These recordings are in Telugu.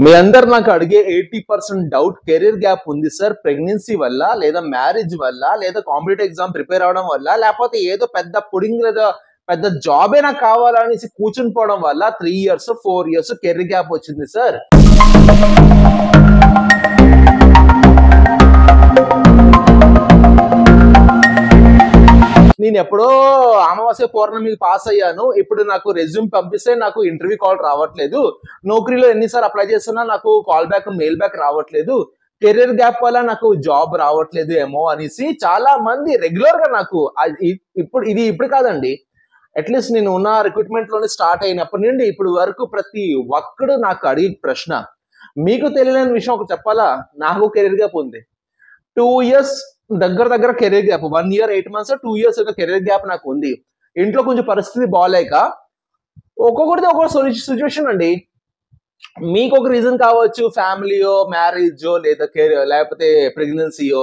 మీ అందరు నాకు అడిగే 80% డౌట్ కెరీర్ గ్యాప్ ఉంది సార్ ప్రెగ్నెన్సీ వల్ల లేదా మ్యారేజ్ వల్ల లేదా కాంపిటేటివ్ ఎగ్జామ్ ప్రిపేర్ అవడం వల్ల లేకపోతే ఏదో పెద్ద పుడింగ్ లేదా పెద్ద జాబే నాకు కావాలనేసి కూర్చుని పోవడం వల్ల 3 years 4 years కెరీర్ గ్యాప్ వచ్చింది సార్. నేను ఎప్పుడో అమావాస్య పౌర్ణమికి పాస్ అయ్యాను. ఇప్పుడు నాకు రెజ్యూమ్ పంపిస్తే నాకు ఇంటర్వ్యూ కాల్ రావట్లేదు. నౌకరీలో ఎన్నిసార్లు అప్లై చేస్తున్నా నాకు కాల్ బ్యాక్ మెయిల్ బ్యాక్ రావట్లేదు. కెరీర్ గ్యాప్ వల్ల నాకు జాబ్ రావట్లేదు ఏమో అనేసి చాలా మంది రెగ్యులర్ గా నాకు ఇప్పుడు కాదండి, అట్లీస్ట్ నేను ఉన్న రిక్రూట్మెంట్ లోనే స్టార్ట్ అయినప్పటి నుండి ఇప్పుడు వరకు ప్రతి ఒక్కడు నాకు అడిగే ప్రశ్న, మీకు తెలియని విషయం ఒకటి చెప్పాలా, నాకు కెరీర్ గ్యాప్ ఉంది. 2 years దగ్గర career gap, 1 year 8 months 2 years career gap నాకు ఉంది. ఇంట్లో కొంచెం పరిస్థితి బాగాలేక ఒక్కొక్కటిది ఒక్కొక్క సిచ్యువేషన్ అండి. మీకు ఒక రీజన్ కావచ్చు, ఫ్యామిలీయో మ్యారేజో లేదా లేకపోతే ప్రెగ్నెన్సీయో.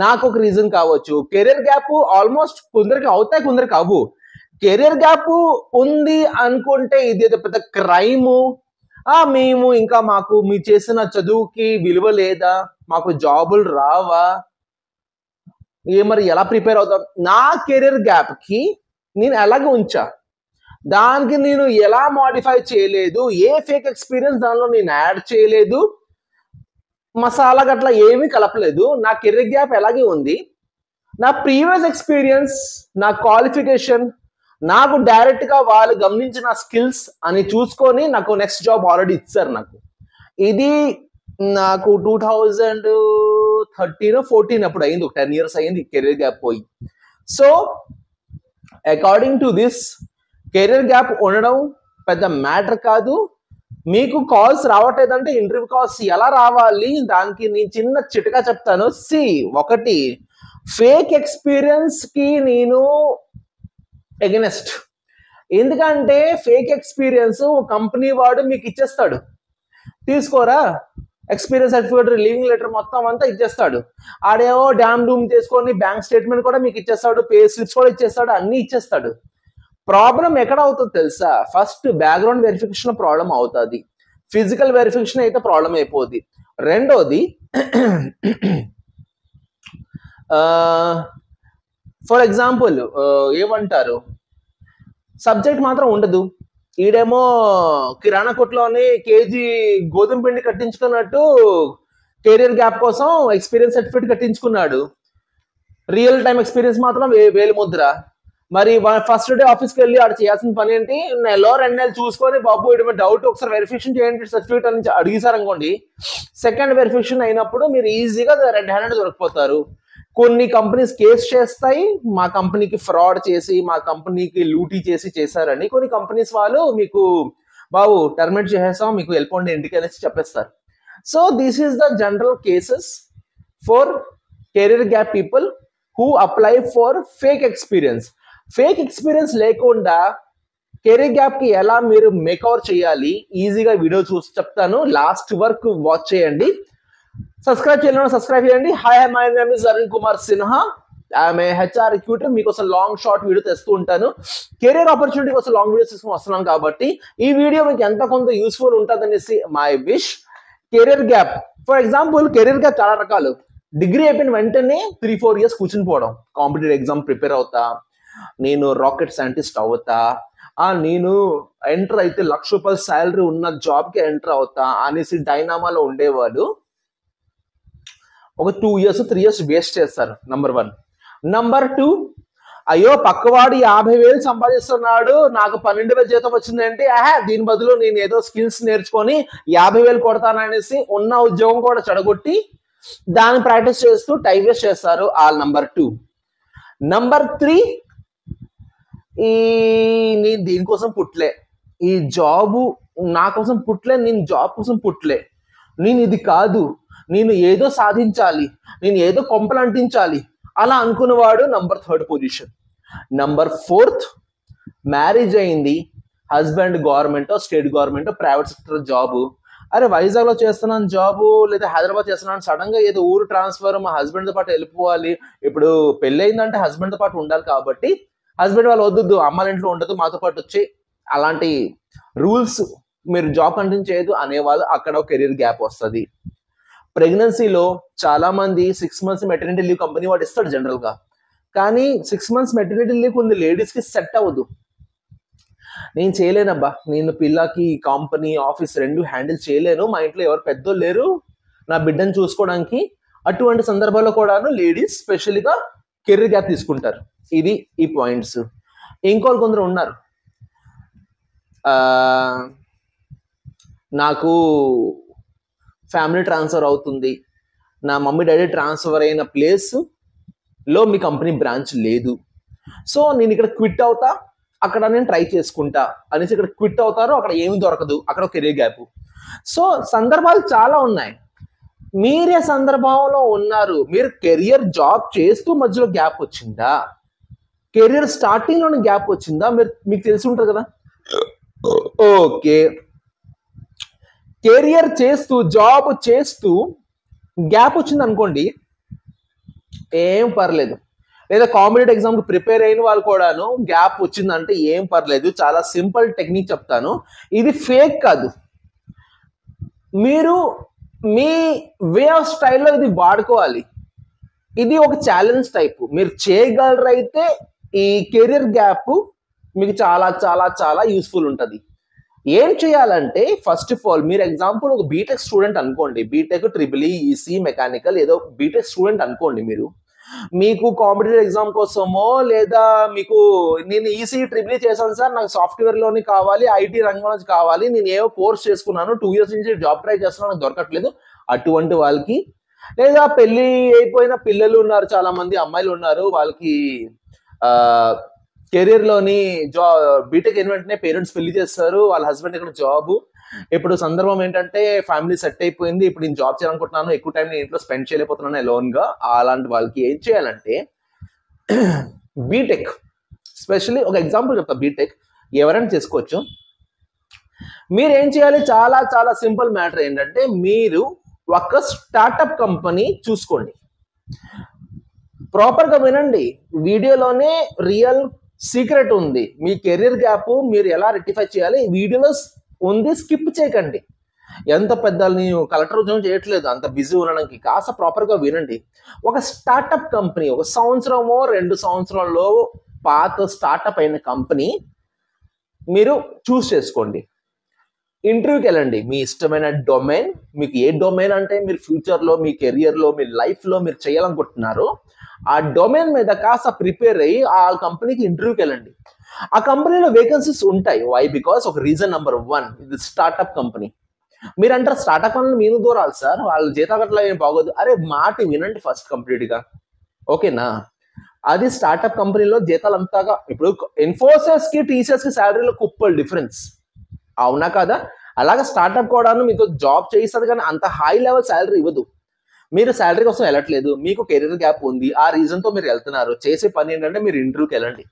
నాకు ఒక రీజన్ కావచ్చు. కెరీర్ గ్యాప్ ఆల్మోస్ట్ కొందరికి అవుతాయి, కొందరికి అవ్వు. కెరీర్ గ్యాప్ ఉంది అనుకుంటే ఇది పెద్ద క్రైము. మేము ఇంకా మాకు మీ చేసిన చదువుకి విలువ లేదా, మాకు జాబులు రావా, మరి ఎలా ప్రిపేర్ అవుతాం? నా కెరీర్ గ్యాప్ కి నేను ఎలాగ ఉంచా, దానికి నేను ఎలా మాడిఫై చేయలేదు, ఏ ఫేక్ ఎక్స్పీరియన్స్ దానిలో నేను యాడ్ చేయలేదు, మసాలా గట్లా ఏమీ కలపలేదు. నా కెరీర్ గ్యాప్ ఎలాగే ఉంది. నా ప్రీవియస్ ఎక్స్పీరియన్స్, నా క్వాలిఫికేషన్, నాకు డైరెక్ట్ గా వాళ్ళు గమనించిన స్కిల్స్ అని చూసుకొని నాకు నెక్స్ట్ జాబ్ ఆల్రెడీ ఇచ్చారు. నాకు ఇది నాకు 2013-14 అప్పుడు అయింది. ఒక 10 years అయింది కెరీర్ గ్యాప్ పోయి. So according to this career gap ఉండడం పెద్ద మ్యాటర్ కాదు. మీకు కాల్స్ రావట్లేదంటే ఇంటర్వ్యూ కాల్స్ ఎలా రావాలి, దానికి నేను చిన్న చిట్కా చెప్తాను. ఒకటి, ఫేక్ ఎక్స్పీరియన్స్ కి నేను ఎగనెస్ట్. ఎందుకంటే ఫేక్ ఎక్స్పీరియన్స్ కంపెనీ వాడు మీకు ఇచ్చేస్తాడు, తీసుకోరా ఎక్స్పీరియన్స్ సర్టిఫికేట్, లీవింగ్ లెటర్ మొత్తం అంతా ఇచ్చేస్తాడు. ఆడేవో డ్యామ్ డూమ్ చేసుకొని బ్యాంక్ స్టేట్మెంట్ కూడా మీకు ఇచ్చేస్తాడు, పే స్లిప్స్ కూడా ఇచ్చేస్తాడు, అన్ని ఇచ్చేస్తాడు. ప్రాబ్లం ఎక్కడ అవుతుంది తెలుసా? ఫస్ట్ బ్యాక్గ్రౌండ్ వెరిఫికేషన్ ప్రాబ్లం అవుతుంది, ఫిజికల్ వెరిఫికేషన్ అయితే ప్రాబ్లం అయిపోద్ది. రెండోది, ఫర్ ఎగ్జాంపుల్ ఏమంటారు, సబ్జెక్ట్ మాత్రం ఉండదు. ఈడేమో కిరాణా కొట్లోని కేజీ గోధుమ పిండి కట్టించుకున్నట్టు కెరీర్ గ్యాప్ కోసం ఎక్స్పీరియన్స్ సర్టిఫికేట్ కట్టించుకున్నాడు. రియల్ టైం ఎక్స్పీరియన్స్ మాత్రం వేలు ముద్ర. మరి ఫస్ట్ డే ఆఫీస్కి వెళ్ళి ఆడ చేయాల్సిన పని ఏంటి, 1-2 నెలలు చూసుకొని బాబు ఇటు డౌట్ ఒకసారి వెరిఫికేషన్ చేయండి సర్టిఫికేట్ అని అడిగేశారనుకోండి, సెకండ్ వెరిఫికేషన్ అయినప్పుడు మీరు ఈజీగా రెడ్ హ్యాండెడ్ దొరికిపోతారు. కొన్ని కంపెనీస్ కేసు చేస్తాయి, మా కంపెనీకి ఫ్రాడ్ చేసి, మా కంపెనీకి లూటీ చేసి చేశారని. కొన్ని కంపెనీస్ వాళ్ళు మీకు బాబు టర్మినేట్ చేసేస్తాం, మీకు వెళ్ళిపోండి ఇంటికి అనేసి చెప్పేస్తారు. So this is the general cases for career gap people who apply for fake experience. Fake experience లేకుండా కెరీర్ గ్యాప్ కి ఎలా మీరు మేకవర్ చేయాలి ఈజీగా వీడియో చూసి చెప్తాను. లాస్ట్ వరకు వాచ్ చేయండి. సబ్స్క్రైబ్ చేయాలి, సబ్స్క్రైబ్ చేయండి. Hi, my name is Arun Kumar Sinha. I'm HR recruiter. మీకోసం లాంగ్ షార్ట్ వీడియో తెస్తూ ఉంటాను. కెరీర్ ఆపర్చునిటీ కోసం లాంగ్ వీడియోస్ తీసుకుని వస్తున్నాను కాబట్టి ఈ వీడియో మీకు ఎంత కొంత యూస్ఫుల్ ఉంటుంది అనేసి my wish. Career gap, for example career gap చాలా రకాలు. డిగ్రీ అయిపోయిన వెంటనే 3-4 years కూర్చుని పోవడం, కాంపిటేటివ్ ఎగ్జామ్ ప్రిపేర్ అవుతా, నేను రాకెట్ సైంటిస్ట్ అవుతా, నేను ఎంటర్ అయితే ₹1,00,000 శాలరీ ఉన్న జాబ్ కి ఎంటర్ అవుతా అనేసి డైనామాలో ఉండేవాడు. ఒక 2 years 3 years వేస్ట్ చేస్తారు. నంబర్ 1. నంబర్ 2, అయ్యో పక్కవాడు 50,000 సంపాదిస్తున్నాడు, నాకు 12,000 జీతం వచ్చిందంటే దీని బదులు నేను ఏదో స్కిల్స్ నేర్చుకొని 50,000 కొడతాననేసి ఉన్న ఉద్యోగం కూడా చెడగొట్టి దాన్ని ప్రాక్టీస్ చేస్తూ టైం వేస్ట్ చేస్తారు. నంబర్ 2. నంబర్ 3, నేను దీనికోసం పుట్టలే, ఈ జాబు నా కోసం పుట్టలే, నేను జాబ్ కోసం పుట్టలే, నేను ఇది కాదు, నేను ఏదో సాధించాలి, నేను ఏదో కొంపలు అంటించాలి అలా అనుకున్నవాడు number 3rd position. Number 4th, marriage అయింది, husband government, state government, private sector job. అరే వైజాగ్ లో చేస్తున్నాను జాబు లేదా హైదరాబాద్ చేస్తున్నాను, సడన్ గా ఏదో ఊరు ట్రాన్స్ఫర్, మా హస్బెండ్ తో పాటు వెళ్ళిపోవాలి. ఇప్పుడు పెళ్ళి అయిందంటే హస్బెండ్ తో పాటు ఉండాలి కాబట్టి హస్బెండ్ వాళ్ళు వద్దు, అమ్మాళ్ళ ఇంట్లో ఉండదు, మాతో పాటు వచ్చి అలాంటి రూల్స్ మీరు జాబ్ కంటిన్యూ చేయదు అనేవాళ్ళు అక్కడ ఒక కెరీర్ గ్యాప్ వస్తుంది. ప్రెగ్నెన్సీలో చాలా మంది 6 months మెటర్నిటీ లీవ్ కంపెనీ వాడు ఇస్తాడు జనరల్ గా, కానీ 6 months మెటర్నిటీ లీవ్ కొన్ని లేడీస్ కి సెట్ అవ్వదు. నేను చేయలేనబ్బా, నేను పిల్లకి కంపెనీ ఆఫీస్ రెండు హ్యాండిల్ చేయలేను, మా ఇంట్లో ఎవరు పెద్దోళ్ళు లేరు నా బిడ్డను చూసుకోవడానికి. అటువంటి సందర్భాల్లో కూడాను లేడీస్ స్పెషల్గా కెరీర్ గ్యాప్ తీసుకుంటారు. ఇది ఈ పాయింట్స్. ఇంకోళ్ళు కొందరు ఉన్నారు, నాకు ఫ్యామిలీ ట్రాన్స్ఫర్ అవుతుంది, నా మమ్మీ డాడీ ట్రాన్స్ఫర్ అయిన ప్లేస్లో మీ కంపెనీ బ్రాంచ్ లేదు, సో నేను ఇక్కడ క్విట్ అవుతా, అక్కడ నేను ట్రై చేసుకుంటా అనేసి ఇక్కడ క్విట్ అవుతారు, అక్కడ ఏమి దొరకదు, అక్కడ కెరీర్ గ్యాప్. సో సందర్భాలు చాలా ఉన్నాయి. మీరే సందర్భంలో ఉన్నారు, మీరు కెరియర్ జాబ్ చేస్తూ మధ్యలో గ్యాప్ వచ్చిందా, కెరియర్ స్టార్టింగ్ లోనే గ్యాప్ వచ్చిందా, మీకు తెలిసి ఉంటుంది కదా. ఓకే, కెరియర్ చేస్తూ జాబ్ చేస్తూ గ్యాప్ వచ్చింది అనుకోండి, ఏం పర్లేదు. లేదా కాంపిటేటివ్ ఎగ్జామ్ కి ప్రిపేర్ అయిన వాళ్ళు కూడాను గ్యాప్ వచ్చిందంటే ఏం పర్లేదు. చాలా సింపుల్ టెక్నిక్ చెప్తాను, ఇది ఫేక్ కాదు. మీరు మీ వే ఆఫ్ స్టైల్లో ఇది వాడుకోవాలి. ఇది ఒక ఛాలెంజ్ టైప్, మీరు చేయగలరైతే ఈ కెరియర్ గ్యాప్ మీకు చాలా చాలా చాలా యూస్ఫుల్ ఉంటుంది. ఏం చేయాలంటే ఫస్ట్ ఆఫ్ ఆల్ మీరు ఎగ్జాంపుల్ ఒక బీటెక్ స్టూడెంట్ అనుకోండి, బీటెక్ ట్రిపుల్ ఈసీ మెకానికల్ ఏదో బీటెక్ స్టూడెంట్ అనుకోండి. మీకు కాంపిటేటివ్ ఎగ్జామ్ కోసమో లేదా మీకు నేను ఈసీ ట్రిపుల్ చేశాను సార్, నాకు సాఫ్ట్వేర్ లోని కావాలి, ఐటీ రంగంలో కావాలి, నేను ఏవో కోర్స్ చేసుకున్నాను, 2 years నుంచి జాబ్ ట్రై చేస్తున్నాను, నాకు దొరకట్లేదు, అటువంటి వాళ్ళకి, లేదా పెళ్లి అయిపోయిన పిల్లలు ఉన్నారు, చాలా మంది అమ్మాయిలు ఉన్నారు, వాళ్ళకి కెరీర్ లోని బీటెక్ అయిన వెంటనే పేరెంట్స్ పెళ్లి చేస్తారు, వాళ్ళ హస్బెండ్ ఇక్కడ జాబ్, ఇప్పుడు సందర్భం ఏంటంటే ఫ్యామిలీ సెట్ అయిపోయింది, ఇప్పుడు నేను జాబ్ చేయాలనుకుంటున్నాను, ఎక్కువ టైం నేను ఇంట్లో స్పెండ్ చేయలేకపోతున్నాను అలోన్ గా. అలాంటి వాళ్ళకి ఏం చేయాలంటే బీటెక్, స్పెషల్లీ ఒక ఎగ్జాంపుల్ చెప్తా, బీటెక్ ఎవరైనా చేసుకోవచ్చు. మీరు ఏం చేయాలి, చాలా చాలా సింపుల్ మ్యాటర్ ఏంటంటే మీరు ఒక స్టార్టప్ కంపెనీ చూసుకోండి. ప్రాపర్ గా వినండి, వీడియోలోనే రియల్ సీక్రెట్ ఉంది. మీ కెరీర్ గ్యాప్ మీరు ఎలా రెక్టిఫై చేయాలి వీడియోలో ఉంది, స్కిప్ చేయకండి. ఎంత పెద్ద నేను కలెక్టర్ ఉద్యోగం చేయట్లేదు, అంత బిజీ ఉండడానికి, కాస్త ప్రాపర్ గా వినండి. ఒక స్టార్టప్ కంపెనీ, 1 సంవత్సరమో 2 సంవత్సరాల్లో పాత స్టార్టప్ అయిన కంపెనీ మీరు చూస్ చేసుకోండి. ఇంటర్వ్యూకి వెళ్ళండి, మీ ఇష్టమైన డొమైన్, మీకు ఏ డొమైన్ అంటే మీరు ఫ్యూచర్లో మీ కెరియర్లో మీ లైఫ్లో మీరు చేయాలనుకుంటున్నారో ఆ డొమైన్ మీద కాస్త ప్రిపేర్ అయ్యి ఆ కంపెనీకి ఇంటర్వ్యూకి వెళ్ళండి. ఆ కంపెనీలో వేకెన్సీస్ ఉంటాయి. వై? బికాస్ ఒక రీజన్ నెంబర్ 1, ఇది స్టార్టప్ కంపెనీ. మీరు అంటారు స్టార్టప్ కంపెనీ మీరు దూరాలి సార్, వాళ్ళ జీతాగట్లా ఏం బాగోదు. అరే మాట వినండి ఫస్ట్ కంప్లీట్గా, ఓకేనా? అది స్టార్టప్ కంపెనీలో జీతాలు అంతగా, ఇప్పుడు ఇన్ఫోసిస్ కి టీసీఎస్ కి శాలరీలో కుప్పలు డిఫరెన్స్, అవునా కదా? అలాగే స్టార్టప్ కూడా మీతో జాబ్ చేయిస్తుంది కానీ అంత హై లెవెల్ శాలరీ ఇవ్వదు. మీరు శాలరీ కోసం వెళ్ళట్లేదు, మీకు కెరీర్ గ్యాప్ ఉంది, ఆ రీజన్తో మీరు వెళ్తున్నారు. చేసే పని ఏంటంటే మీరు ఇంటర్వ్యూకి వెళ్ళండి.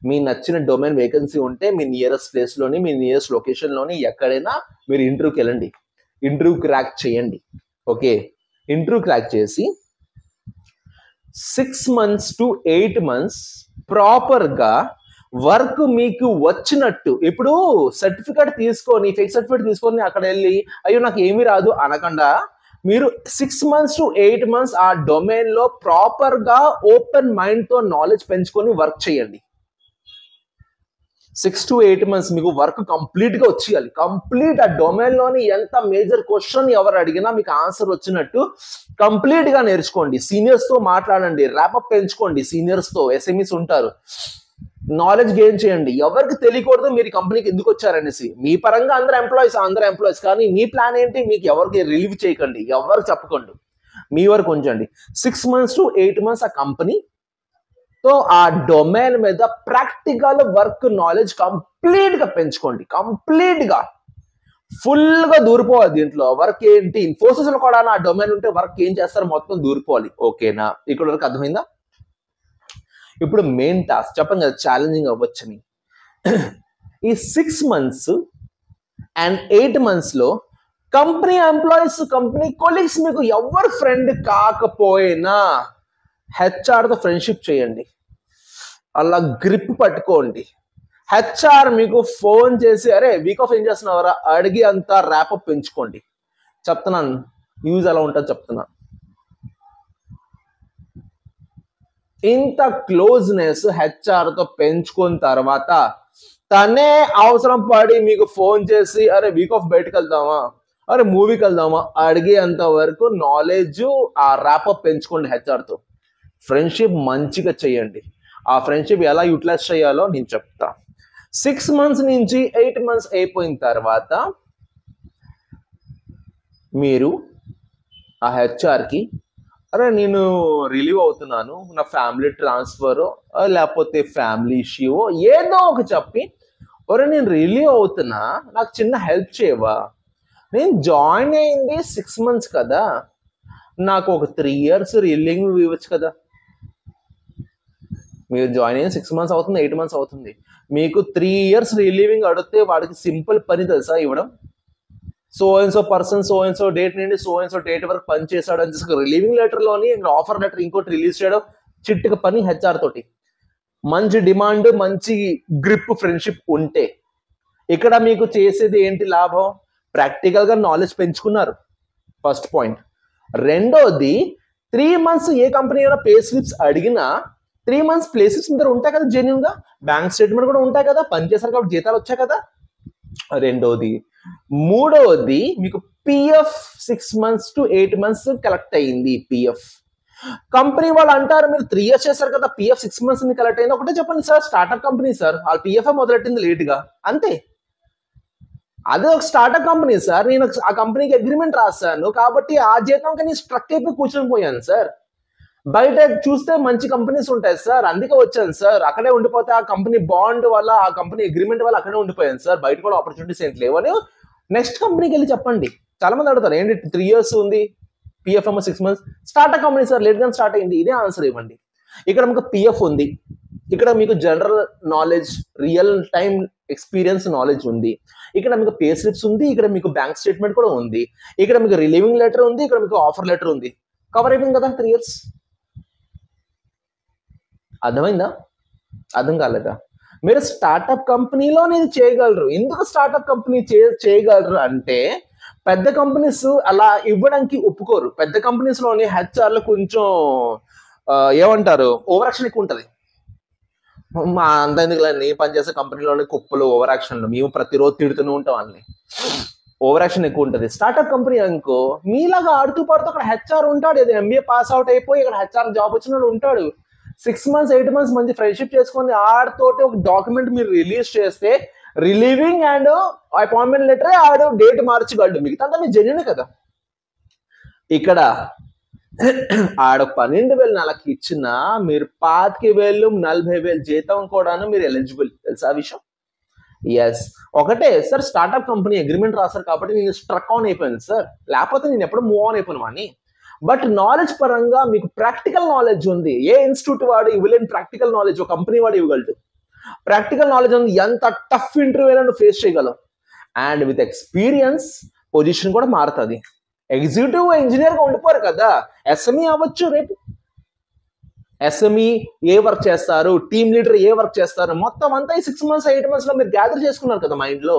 మీ నచ్చిన డొమైన్ వేకెన్సీ ఉంటే మీ నియరెస్ట్ ప్లేస్లోని, మీ నియరెస్ట్ లొకేషన్లోని ఎక్కడైనా మీరు ఇంటర్వ్యూకి వెళ్ళండి, ఇంటర్వ్యూ క్రాక్ చేయండి. ఓకే, ఇంటర్వ్యూ క్రాక్ చేసి 6 months to 8 months ప్రాపర్గా వర్క్ మీకు వచ్చినట్టు, ఇప్పుడు సర్టిఫికేట్ తీసుకొని ఫేక్ సర్టిఫికేట్ తీసుకొని అక్కడ వెళ్ళి అయ్యో నాకు ఏమీ రాదు అనకుండా మీరు 6 months to 8 months ఆ డొమైన్ లో ప్రాపర్ గా ఓపెన్ మైండ్ తో నాలెడ్జ్ పెంచుకొని వర్క్ చేయండి. 6 to 8 months మీకు వర్క్ కంప్లీట్ గా వచ్చేయాలి. కంప్లీట్ ఆ డొమైన్ లోని ఎంత మేజర్ క్వశ్చన్ ఎవరు అడిగినా మీకు ఆన్సర్ వచ్చినట్టు కంప్లీట్ గా నేర్చుకోండి. సీనియర్స్ తో మాట్లాడండి, ర్యాపప్ పెంచుకోండి, సీనియర్స్ తో, ఎస్ఎంఈస్ ఉంటారు, నాలెడ్జ్ గెయిన్ చేయండి. ఎవరికి తెలియకూడదు మీరు కంపెనీకి ఎందుకు వచ్చారనేసి. మీ పరంగా అందరూ ఎంప్లాయీస్, కానీ మీ ప్లాన్ ఏంటి మీకు ఎవరికి రిలీవ్ చేయకండి, ఎవరికి చెప్పకండి, మీ వరకు ఉంచండి. 6 months to 8 months ఆ కంపెనీతో ఆ డొమైన్ మీద ప్రాక్టికల్ వర్క్ నాలెడ్జ్ కంప్లీట్ గా పెంచుకోండి. కంప్లీట్ గా ఫుల్ గా దూరిపోవాలి. దీంట్లో వర్క్ ఏంటి, ఇన్ఫోసిస్ లో కూడా ఆ డొమైన్ ఉంటే వర్క్ ఏం చేస్తారు మొత్తం దూరిపోవాలి. ఓకేనా? ఇక్కడ వరకు అర్థమైందా? ఇప్పుడు మెయిన్ టాస్క్ చెప్పండి కదా, ఛాలెంజింగ్ అవ్వచ్చని. ఈ 6 months and 8 months లో కంపెనీ ఎంప్లాయీస్, కంపెనీ కొలీగ్స్ మీకు ఎవరు ఫ్రెండ్ కాకపోయినా హెచ్ఆర్తో ఫ్రెండ్షిప్ చేయండి, అలా గ్రిప్ పట్టుకోండి, హెచ్ఆర్ మీకు ఫోన్ చేసి అరే వీక్ ఆఫ్ ఏం చేస్తున్నావరా అడిగి అంత ర్యాపప్ పెంచుకోండి. చెప్తున్నాను యూజ్ ఎలా ఉంటుంది చెప్తున్నాను. ఇంత క్లోజ్నెస్ హెచ్ఆర్తో పెంచుకున్న తర్వాత తనే అవసరం పడి మీకు ఫోన్ చేసి అరే వీక్ ఆఫ్ బయటకు వెళ్దామా, అరే మూవీకి వెళ్దామా అడిగేంత వరకు నాలెడ్జ్ ఆ ర్యాపప్ పెంచుకోండి హెచ్ఆర్తో. ఫ్రెండ్షిప్ మంచిగా చేయండి. ఆ ఫ్రెండ్షిప్ ఎలా యూటిలైజ్ చేయాలో నేను చెప్తా. 6 months నుంచి 8 months అయిపోయిన తర్వాత మీరు ఆ హెచ్ఆర్కి అరే నేను రిలీవ్ అవుతున్నాను, నా ఫ్యామిలీ ట్రాన్స్ఫర్ లేకపోతే ఫ్యామిలీ ఇష్యూ ఏదో ఒక చెప్పి ఒరే నేను రిలీవ్ అవుతున్నా నాకు చిన్న హెల్ప్ చేయవా, నేను జాయిన్ అయింది 6 months కదా, నాకు ఒక 3 years రిలీవింగ్ ఇవ్వచ్చు కదా. మీరు జాయిన్ అయిన 6 months అవుతుంది, 8 months అవుతుంది, మీకు 3 years రిలీవింగ్ అడిగితే వాడికి సింపుల్ పని తెలుసా ఇవ్వడం. So and so person so and so date నుండి సో అండ్ సో డేట్ వరకు పని చేశాడు అని చెప్పి రిలీవింగ్ లెటర్లోని ఆఫర్ లెటర్ ఇంకోటి రిలీజ్ చేయడం చిట్టుక పని హెచ్ఆర్ తోటి. మంచి డిమాండ్ మంచి గ్రిప్ ఫ్రెండ్షిప్ ఉంటే ఇక్కడ మీకు చేసేది ఏంటి లాభం, ప్రాక్టికల్గా నాలెడ్జ్ పెంచుకున్నారు ఫస్ట్ పాయింట్. రెండోది 3 months ఏ కంపెనీ అయినా పే స్లిప్స్ అడిగినా 3 months ప్లే స్లిప్స్ మీద ఉంటాయి కదా, జెన్యున్గా బ్యాంక్ స్టేట్మెంట్ కూడా ఉంటాయి కదా, పని చేశారు కాబట్టి జీతాలు వచ్చాయి కదా. రెండోది. మూడవది మీకు PF 6 months to 8 months collect అయింది. పిఎఫ్ కంపెనీ వాళ్ళు అంటారు మీరు 3 years చేశారు కదా పిఎఫ్ 6 months కలెక్ట్ అయింది. ఒకటే చెప్పండి సార్, స్టార్ట్అప్ కంపెనీ సార్, వాళ్ళ పిఎఫ్ మొదలెట్టింది లేట్గా అంతే. అదే ఒక స్టార్ట్అప్ కంపెనీ సార్, నేను ఆ కంపెనీకి అగ్రిమెంట్ రాశాను కాబట్టి ఆ జీతంకి నేను స్ట్రక్ అయిపోయి కూర్చొని పోయాను సార్. బయట చూస్తే మంచి కంపెనీస్ ఉంటాయి సార్, అందుకే వచ్చాను సార్, అక్కడే ఉండిపోతే ఆ కంపెనీ బాండ్ వల్ల ఆ కంపెనీ అగ్రిమెంట్ వల్ల అక్కడే ఉండిపోయాను సార్, బయట కూడా ఆపర్చునిటీస్ ఏంటి లేవని నెక్స్ట్ కంపెనీకి వెళ్ళి చెప్పండి. చాలా మంది అడుగుతారు ఏంటి 3 years ఉంది పిఎఫ్ ఏమో 6 months, స్టార్ట్అప్ కంపెనీ సార్ లేట్గా స్టార్ట్ అయింది, ఇదే ఆన్సర్ ఇవ్వండి. ఇక్కడ మీకు పిఎఫ్ ఉంది, ఇక్కడ మీకు general knowledge real time experience knowledge ఉంది, ఇక్కడ మీకు పే స్లిప్స్ ఉంది, ఇక్కడ మీకు బ్యాంక్ స్టేట్మెంట్ కూడా ఉంది, ఇక్కడ మీకు రిలీవింగ్ లెటర్ ఉంది, ఇక్కడ మీకు ఆఫర్ లెటర్ ఉంది. కవర్ అయిపోయింది కదా 3 years. అర్థమైందా? అర్థం కాలేదా? మీరు స్టార్ట్అప్ కంపెనీలో ఇది చేయగలరు. ఎందుకు స్టార్ట్అప్ కంపెనీ చేయగలరు అంటే పెద్ద కంపెనీస్ అలా ఇవ్వడానికి ఒప్పుకోరు. పెద్ద కంపెనీస్లోని హెచ్ఆర్లు కొంచెం ఏమంటారు ఓవర్ యాక్షన్ ఎక్కువ ఉంటుంది. మా అంత ఎందుకు నేను పనిచేసే కంపెనీలోని కుప్పలు ఓవర్ యాక్షన్లు, మేము ప్రతిరోజు తిడుతూనే ఉంటాం వాళ్ళని. ఓవర్ యాక్షన్ ఎక్కువ ఉంటుంది. స్టార్ట్అప్ కంపెనీ అనుకో మీలాగా ఆడుతూ పాడుతూ అక్కడ హెచ్ఆర్ ఉంటాడు, ఏదో ఎంబీఏ పాస్ అవుట్ అయిపోయి ఇక్కడ హెచ్ఆర్ జాబ్ వచ్చినాడు ఉంటాడు. 6 months 8 months మంచి ఫ్రెండ్షిప్ చేసుకొని ఆడితోటి ఒక డాక్యుమెంట్ మీరు రిలీజ్ చేస్తే రిలీవింగ్ అండ్ అపాయింట్మెంట్ లెటర్ ఆడు డేట్ మార్చగలడు, మిగతా మీరు జెన్యునే కదా. ఇక్కడ ఆడ 12,000 నెలకి ఇచ్చినా మీరు 25,000 40,000 జీతం కూడాను మీరు ఎలిజిబుల్, తెలుసా విషయం? ఎస్. ఒకటే సార్ స్టార్ట్అప్ కంపెనీ అగ్రిమెంట్ రాశారు కాబట్టి నేను స్ట్రక్ ఆన్ అయిపోయాను సార్, లేకపోతే నేను ఎప్పుడు మూవ్ ఆన్ అయిపోయాను అని. బట్ నాలెడ్జ్ పరంగా మీకు ప్రాక్టికల్ నాలెడ్జ్ ఉంది. ఏ ఇన్స్టిట్యూట్ వాడు ఇవ్వలేని ప్రాక్టికల్ నాలెడ్జ్ ఒక కంపెనీ వాడు ఇవ్వగలడు. ప్రాక్టికల్ నాలెడ్జ్ ఉంది, ఎంత టఫ్ ఇంటర్వ్యూ అయినా నువ్వు ఫేస్ చేయగలవు. అండ్ విత్ ఎక్స్పీరియన్స్ పొజిషన్ కూడా మారుతుంది. ఎగ్జిక్యూటివ్ ఇంజనీర్గా ఉండిపోరు కదా, ఎస్ఎంఈ అవ్వచ్చు రేపు. ఎస్ఎంఈ ఏ వర్క్ చేస్తారు, టీమ్ లీడర్ ఏ వర్క్ చేస్తారు, మొత్తం అంతా ఈ 6 months 8 months లో మీరు గ్యాదర్ చేసుకున్నారు కదా మైండ్లో.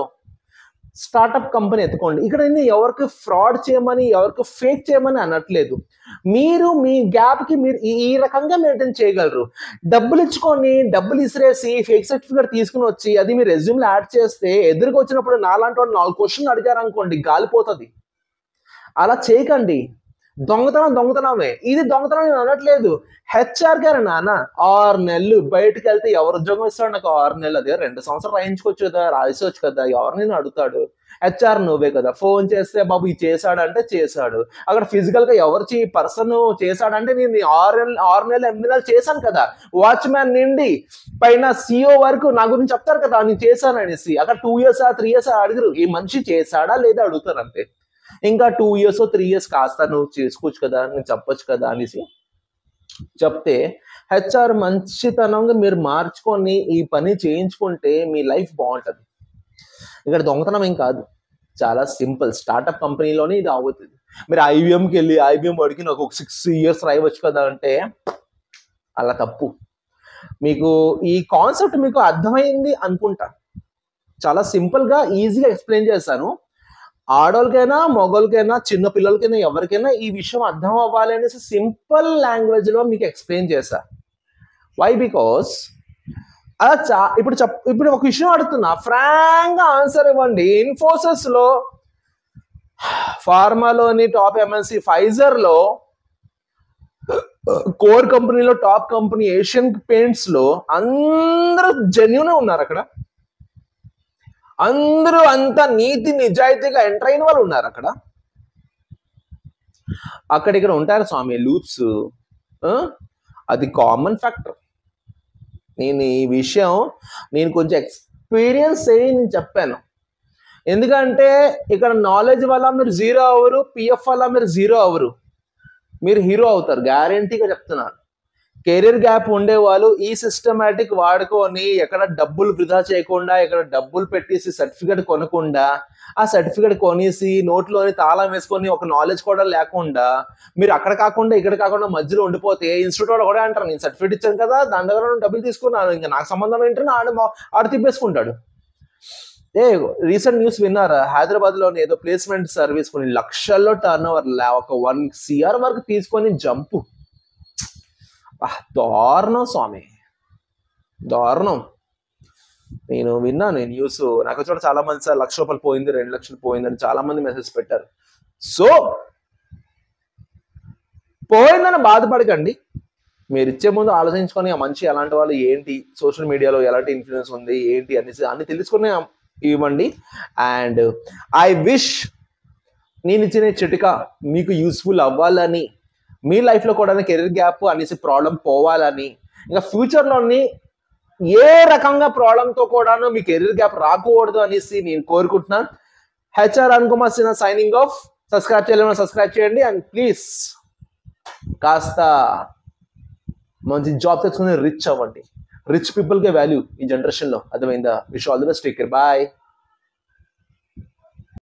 స్టార్ట్అప్ కంపెనీ ఎత్తుకోండి. ఇక్కడ ఎవరికి ఫ్రాడ్ చేయమని ఎవరికి ఫేక్ చేయమని అనట్లేదు. మీరు మీ గ్యాప్కి మీరు ఈ రకంగా మెయింటైన్ చేయగలరు. డబ్బులు ఇచ్చుకొని డబ్బులు ఇసిరేసి ఫేక్ సర్టిఫికేట్ తీసుకుని వచ్చి అది మీ రెజ్యూమ్లో యాడ్ చేస్తే ఎదురుకు వచ్చినప్పుడు నాలాంటి వాడు 4 questions అడిగారు అనుకోండి గాలిపోతుంది. అలా చేయకండి. దొంగతనమే. ఇది దొంగతనం నేను అనట్లేదు. హెచ్ఆర్ గారు నాన్న 6 నెలలు బయటకు వెళ్తే ఎవరు ఉద్యోగం ఇస్తాడు నాకు 6 నెలలు, అదే 2 సంవత్సరాలు రాయించుకోవచ్చు కదా, రాయించవచ్చు కదా, ఎవరు నేను అడుగుతాడు? హెచ్ఆర్ నువ్వే కదా. ఫోన్ చేస్తే బాబు ఇది చేశాడంటే చేశాడు. అక్కడ ఫిజికల్ గా ఎవరు పర్సన్ చేశాడంటే నేను 6 నెలలు 8 నెలలు చేశాను కదా. వాచ్మ్యాన్ నుండి పైన సిఓ వరకు నా గురించి చెప్తారు కదా నేను చేశాను అనేసి. అక్కడ 2 years 3 years అడిగారు ఈ మనిషి చేశాడా లేదా అడుగుతారు అంతే. ఇంకా 2 years 3 years కాస్త నువ్వు చేసుకోవచ్చు కదా, నేను చెప్పొచ్చు కదా అనేసి చెప్తే హెచ్ఆర్ మంచితనంగా మీరు మార్చుకొని ఈ పని చేయించుకుంటే మీ లైఫ్ బాగుంటుంది. ఇక్కడ దొంగతనం ఏం కాదు, చాలా సింపుల్. స్టార్ట్అప్ కంపెనీలోనే ఇది అవుతుంది. మీరు ఐబిఎంకి వెళ్ళి ఐబిఎం వాడికి నాకు ఒక 6 years రాయవచ్చు కదా అంటే అలా తప్పు. మీకు ఈ కాన్సెప్ట్ మీకు అర్థమైంది అనుకుంటా. చాలా సింపుల్ గా ఈజీగా ఎక్స్ప్లెయిన్ చేశాను. ఆడోళ్ళకైనా మగోళ్ళకైనా చిన్న పిల్లలకైనా ఎవరికైనా ఈ విషయం అర్థం అవ్వాలి అనేసి సింపుల్ లాంగ్వేజ్ లో మీకు ఎక్స్ప్లెయిన్ చేశా. వై? బికాస్ అలా ఇప్పుడు ఒక విషయం అడుగుతున్నా, ఫ్రాంక్ గా ఆన్సర్ ఇవ్వండి. ఇన్ఫోసిస్ లో, ఫార్మాలోని టాప్ ఎంఎన్సి, ఫైజర్ లో, కోర్ కంపెనీలో టాప్ కంపెనీ ఏషియన్ పెయింట్స్ లో అందరూ జెన్యూన్ ఉన్నారు. అక్కడ అందరూ అంత నీతి నిజాయితీగా ఎంటర్ అయిన వాళ్ళు ఉన్నారు. అక్కడిక్కడ ఉంటారు స్వామి లూప్స్. అది కామన్ ఫ్యాక్టర్. నేను ఈ విషయం కొంచెం ఎక్స్పీరియన్స్ అయ్యి నేను చెప్పాను. ఎందుకంటే ఇక్కడ నాలెడ్జ్ వల్ల మీరు జీరో అవ్వరు, పిఎఫ్ వల్ల మీరు జీరో అవ్వరు, మీరు హీరో అవుతారు, గ్యారంటీగా చెప్తున్నాను. కెరీర్ గ్యాప్ ఉండేవాళ్ళు ఈ సిస్టమేటిక్ వాడుకొని ఎక్కడ డబ్బులు వృధా చేయకుండా, ఎక్కడ డబ్బులు పెట్టేసి సర్టిఫికేట్ కొనకుండా, ఆ సర్టిఫికేట్ కొనేసి నోట్లోని తాళం వేసుకొని ఒక నాలెడ్జ్ కూడా లేకుండా మీరు అక్కడ కాకుండా ఇక్కడ కాకుండా మధ్యలో ఉండిపోతే ఇన్స్టిట్యూట్ వాళ్ళు కూడా అంటారు, నేను సర్టిఫికేట్ ఇచ్చాను కదా, దాని దగ్గర డబ్బులు తీసుకున్నాను, ఇంకా నాకు సంబంధం ఏంటని ఆడు తిప్పేసుకుంటాడు. రీసెంట్ న్యూస్ విన్నారా? హైదరాబాద్ లోని ఏదో ప్లేస్మెంట్ సర్వీస్ కొన్ని లక్షల్లో టర్న్ ఓవర్, ఒక 1 CR వరకు తీసుకొని జంపు. దారుణం స్వామి, దారుణం. నేను విన్నాను ఈ న్యూస్. నాకు చోట చాలా మంది సార్ ₹1,00,000 పోయింది, 2 లక్షలు పోయిందని చాలా మంది మెసేజ్ పెట్టారు. సో పోయిందని బాధపడకండి. మీరు ఇచ్చే ముందు ఆలోచించుకొని ఆ మంచి ఎలాంటి వాళ్ళు, ఏంటి సోషల్ మీడియాలో ఎలాంటి ఇన్ఫ్లుయెన్స్ ఉంది, ఏంటి అన్ని తెలుసుకుని ఇవ్వండి. అండ్ ఐ విష్ నేను ఇచ్చిన చిటిక మీకు యూస్ఫుల్ అవ్వాలని, మీ లైఫ్లో కూడా కెరీర్ గ్యాప్ అనేసి ప్రాబ్లం పోవాలని, ఇంకా ఫ్యూచర్లోని ఏ రకంగా ప్రాబ్లంతో కూడాను మీ కెరీర్ గ్యాప్ రాకూడదు అనేసి నేను కోరుకుంటున్నాను. HR Arun Kumar Sinha signing off. Subscribe చేయాలని సబ్స్క్రైబ్ చేయండి. అండ్ ప్లీజ్ కాస్త మంచి జాబ్ తెచ్చుకుని రిచ్ అవ్వండి. రిచ్ పీపుల్కే వాల్యూ ఈ జనరేషన్లో, అర్థమైందా? Wish all the best, take care, bye.